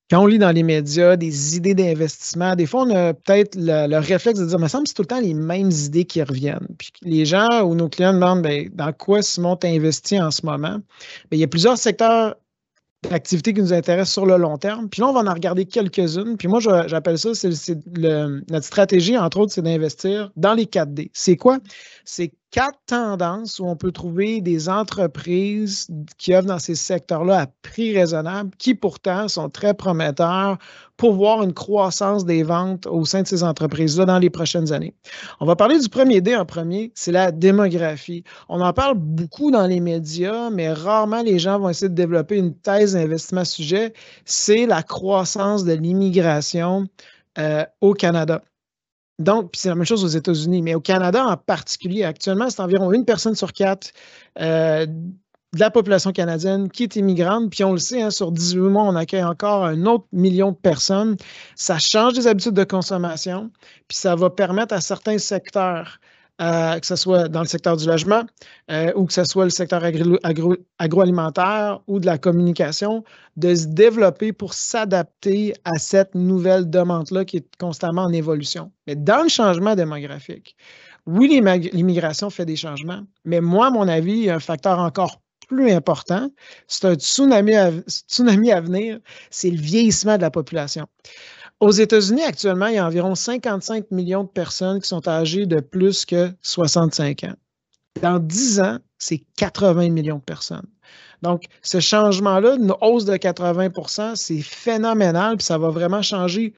Quand on lit dans les médias des idées d'investissement, des fois, on a peut-être le réflexe de dire, mais ça me semble que c'est tout le temps les mêmes idées qui reviennent. Puis les gens ou nos clients demandent, ben, dans quoi, Simon, tu investis en ce moment? Bien, il y a plusieurs secteurs d'activités qui nous intéressent sur le long terme. Puis là, on va en regarder quelques-unes. Puis moi, j'appelle ça, notre stratégie, entre autres, c'est d'investir dans les 4D. C'est quoi? C'est 4 tendances où on peut trouver des entreprises qui offrent dans ces secteurs-là à prix raisonnable, qui pourtant sont très prometteurs pour voir une croissance des ventes au sein de ces entreprises-là dans les prochaines années. On va parler du premier D en premier, c'est la démographie. On en parle beaucoup dans les médias, mais rarement les gens vont essayer de développer une thèse d'investissement sujet. C'est la croissance de l'immigration au Canada. Donc, puis c'est la même chose aux États-Unis, mais au Canada en particulier, actuellement, c'est environ 1 personne sur 4 de la population canadienne qui est immigrante. Puis on le sait, hein, sur 18 mois, on accueille encore un autre million de personnes. Ça change les habitudes de consommation, puis ça va permettre à certains secteurs, que ce soit dans le secteur du logement ou que ce soit le secteur agroalimentaire ou de la communication, de se développer pour s'adapter à cette nouvelle demande-là qui est constamment en évolution. Mais dans le changement démographique, oui, l'immigration fait des changements, mais moi, à mon avis, il y a un facteur encore plus important, c'est un tsunami à venir, c'est le vieillissement de la population. Aux États-Unis, actuellement, il y a environ 55 millions de personnes qui sont âgées de plus que 65 ans. Dans 10 ans, c'est 80 millions de personnes. Donc, ce changement-là, une hausse de 80 %, c'est phénoménal, puis ça va vraiment changer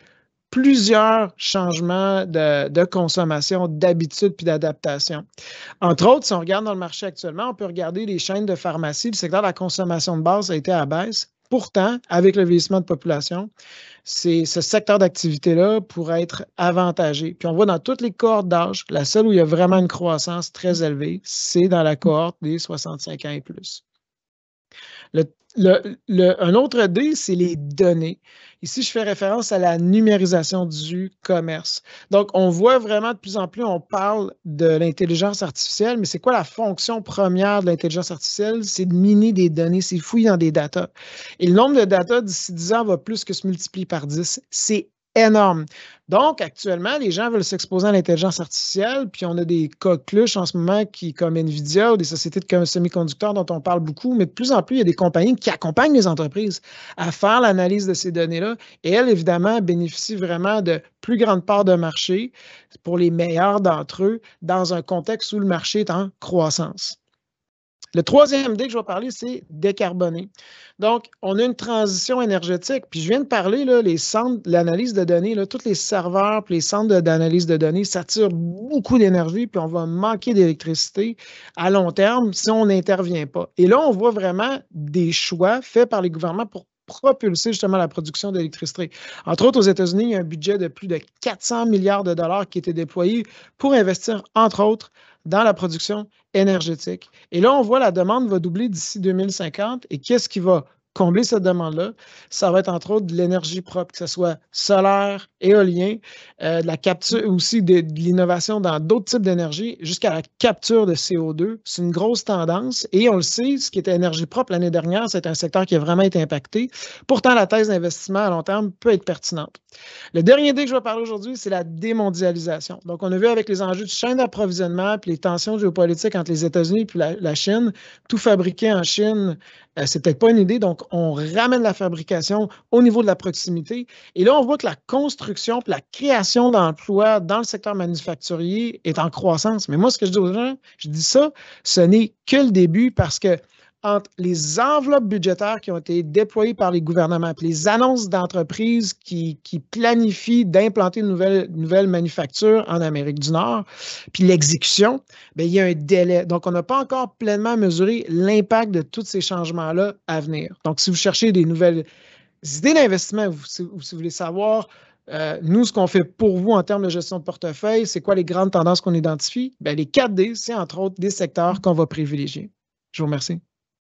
plusieurs changements de consommation, d'habitude puis d'adaptation. Entre autres, si on regarde dans le marché actuellement, on peut regarder les chaînes de pharmacie. Le secteur de la consommation de base a été à baisse. Pourtant, avec le vieillissement de population, ce secteur d'activité-là pourrait être avantagé. Puis on voit dans toutes les cohortes d'âge, la seule où il y a vraiment une croissance très élevée, c'est dans la cohorte des 65 ans et plus. Un autre D, c'est les données. Ici, je fais référence à la numérisation du commerce. Donc, on voit vraiment de plus en plus, on parle de l'intelligence artificielle, mais c'est quoi la fonction première de l'intelligence artificielle? C'est de miner des données, c'est fouiller dans des datas. Et le nombre de datas d'ici 10 ans va plus que se multiplier par 10. C'est énorme. Donc, actuellement, les gens veulent s'exposer à l'intelligence artificielle, puis on a des coqueluches en ce moment comme NVIDIA ou des sociétés de semi-conducteurs dont on parle beaucoup, mais de plus en plus, il y a des compagnies qui accompagnent les entreprises à faire l'analyse de ces données-là. Et elles, évidemment, bénéficient vraiment de plus grande part de marché pour les meilleurs d'entre eux dans un contexte où le marché est en croissance. Le troisième D que je vais parler, c'est décarboner. Donc, on a une transition énergétique. Puis, je viens de parler, là, les centres, l'analyse de données, là, tous les serveurs puis les centres d'analyse de données, ça tire beaucoup d'énergie, puis on va manquer d'électricité à long terme si on n'intervient pas. Et là, on voit vraiment des choix faits par les gouvernements pour propulser justement la production d'électricité. Entre autres, aux États-Unis, il y a un budget de plus de 400 milliards de dollars qui a été déployé pour investir, entre autres, dans la production énergétique. Et là, on voit la demande va doubler d'ici 2050. Et qu'est-ce qui va combler cette demande-là? Ça va être entre autres de l'énergie propre, que ce soit solaire, éolien, de la capture aussi de l'innovation dans d'autres types d'énergie, jusqu'à la capture de CO2. C'est une grosse tendance. Et on le sait, ce qui était énergie propre l'année dernière, c'est un secteur qui a vraiment été impacté. Pourtant, la thèse d'investissement à long terme peut être pertinente. Le dernier D que je vais parler aujourd'hui, c'est la démondialisation. Donc, on a vu avec les enjeux de chaîne d'approvisionnement et les tensions géopolitiques entre les États-Unis et la Chine, tout fabriqué en Chine, c'est peut-être pas une idée. Donc, on ramène la fabrication au niveau de la proximité. Et là, on voit que la construction et la création d'emplois dans le secteur manufacturier est en croissance. Mais moi, ce que je dis aux gens, je dis ça, ce n'est que le début parce que entre les enveloppes budgétaires qui ont été déployées par les gouvernements et les annonces d'entreprises qui planifient d'implanter une nouvelle manufacture en Amérique du Nord, puis l'exécution, bien, il y a un délai. Donc, on n'a pas encore pleinement mesuré l'impact de tous ces changements-là à venir. Donc, si vous cherchez des nouvelles idées d'investissement, si vous voulez savoir nous, ce qu'on fait pour vous en termes de gestion de portefeuille, c'est quoi les grandes tendances qu'on identifie? Bien, les 4D, c'est entre autres des secteurs qu'on va privilégier. Je vous remercie.